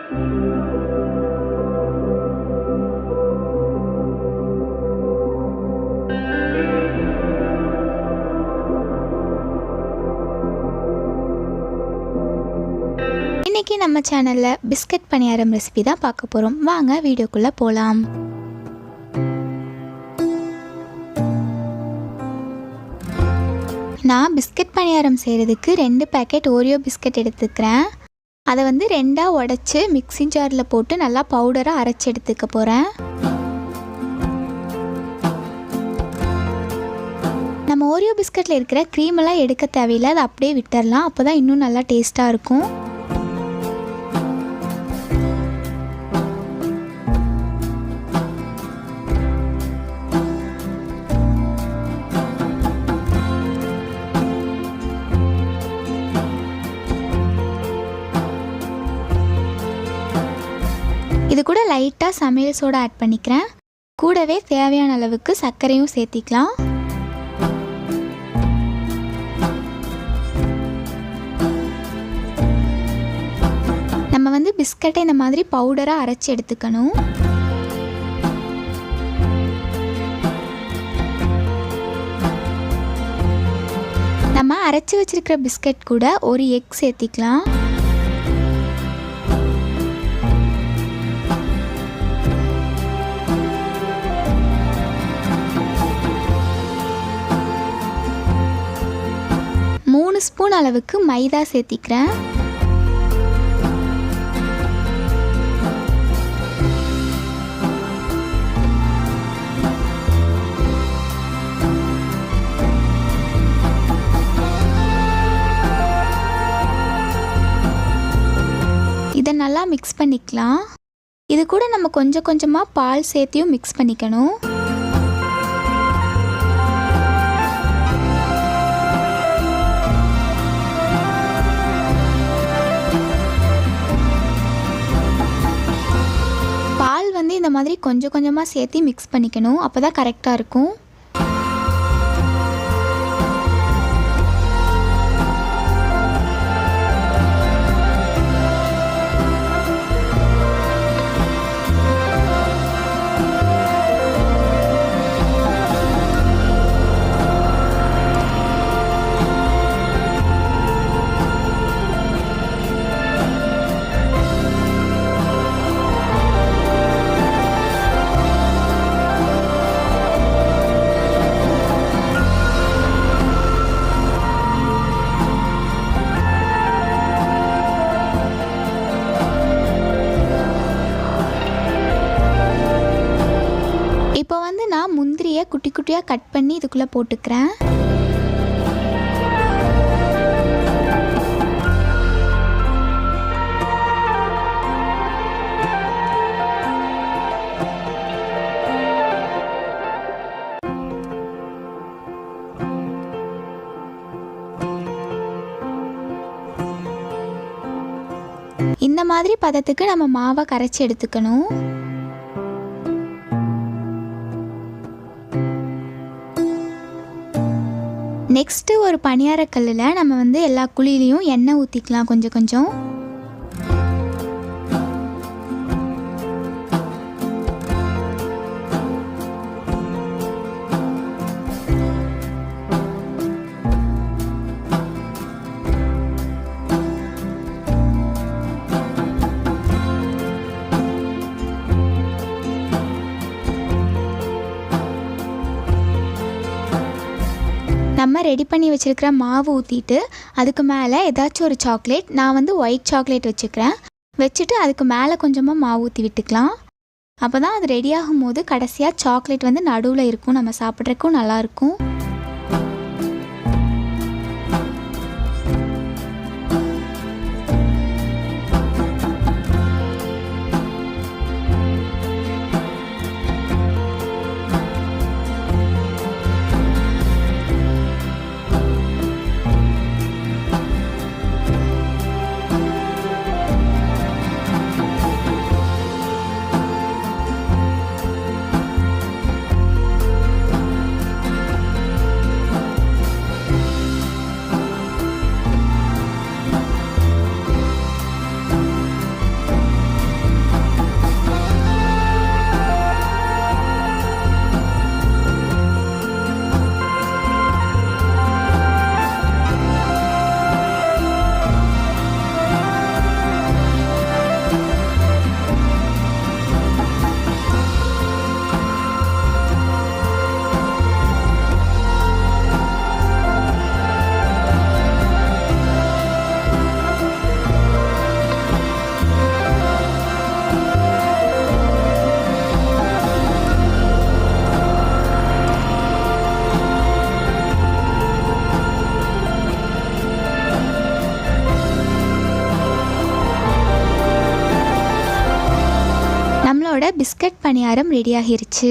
இன்றைக்கி நம்ம சேனலில் பிஸ்கட் பணியாரம் ரெசிபி தான் பார்க்க போகிறோம். வாங்க வீடியோக்குள்ளே போகலாம். நான் பிஸ்கட் பணியாரம் செய்கிறதுக்கு 2 பேக்கெட் ஓரியோ பிஸ்கட் எடுத்துக்கிறேன். அதை வந்து 2ஆக உடச்சி மிக்ஸி ஜாரில் போட்டு நல்லா பவுடராக அரைச்சி எடுத்துக்க போகிறேன். நம்ம ஓரியோ பிஸ்கட்டில் இருக்கிற க்ரீமெல்லாம் எடுக்க தேவையில்லை, அதை அப்படியே விட்டுடலாம். அப்போ தான் இன்னும் நல்லா டேஸ்ட்டாக இருக்கும். இது கூட லைட்டாக சமையல் சோடா ஆட் பண்ணிக்கிறேன். கூடவே தேவையான அளவுக்கு சர்க்கரையும் சேர்த்திக்கலாம். நம்ம வந்து பிஸ்கட்டை இந்த மாதிரி பவுடராக அரைச்சி எடுத்துக்கணும். நம்ம அரைச்சி வச்சிருக்கிற பிஸ்கட் கூட ஒரு எக் சேர்த்திக்கலாம். மூணு ஸ்பூன் அளவுக்கு மைதா சேர்த்திக்கிறேன். இதை நல்லா மிக்ஸ் பண்ணிக்கலாம். இது கூட நம்ம கொஞ்சம் கொஞ்சமாக பால் சேர்த்தியும் மிக்ஸ் பண்ணிக்கணும். இந்த மாதிரி கொஞ்சம் கொஞ்சமாக சேர்த்து மிக்ஸ் பண்ணிக்கணும். அப்போ தான் கரெக்டாக இருக்கும். இப்போ வந்து நான் முந்திரியை குட்டி குட்டியாக கட் பண்ணி இதுக்குள்ளே போட்டுக்கிறேன். இந்த மாதிரி பதத்துக்கு நம்ம மாவை கரைச்சி எடுத்துக்கணும். நெக்ஸ்ட்டு ஒரு பணியாரக்கல்லில் நம்ம வந்து எல்லா குழியிலையும் எண்ணெய் ஊற்றிக்கலாம் கொஞ்சம் கொஞ்சம். நம்ம ரெடி பண்ணி வச்சுருக்கிற மாவு ஊற்றிட்டு அதுக்கு மேலே ஏதாச்சும் ஒரு சாக்லேட், நான் வந்து ஒயிட் சாக்லேட் வச்சுக்கிறேன், வச்சுட்டு அதுக்கு மேலே கொஞ்சமாக மாவு ஊற்றி விட்டுக்கலாம். அப்போ தான் அது ரெடி ஆகும் போது கடைசியாக சாக்லேட் வந்து நடுவில் இருக்கும், நம்ம சாப்பிட்றதுக்கும் நல்லாயிருக்கும். பிஸ்கட் பணியாரம் ரெடி ஆகிருச்சு.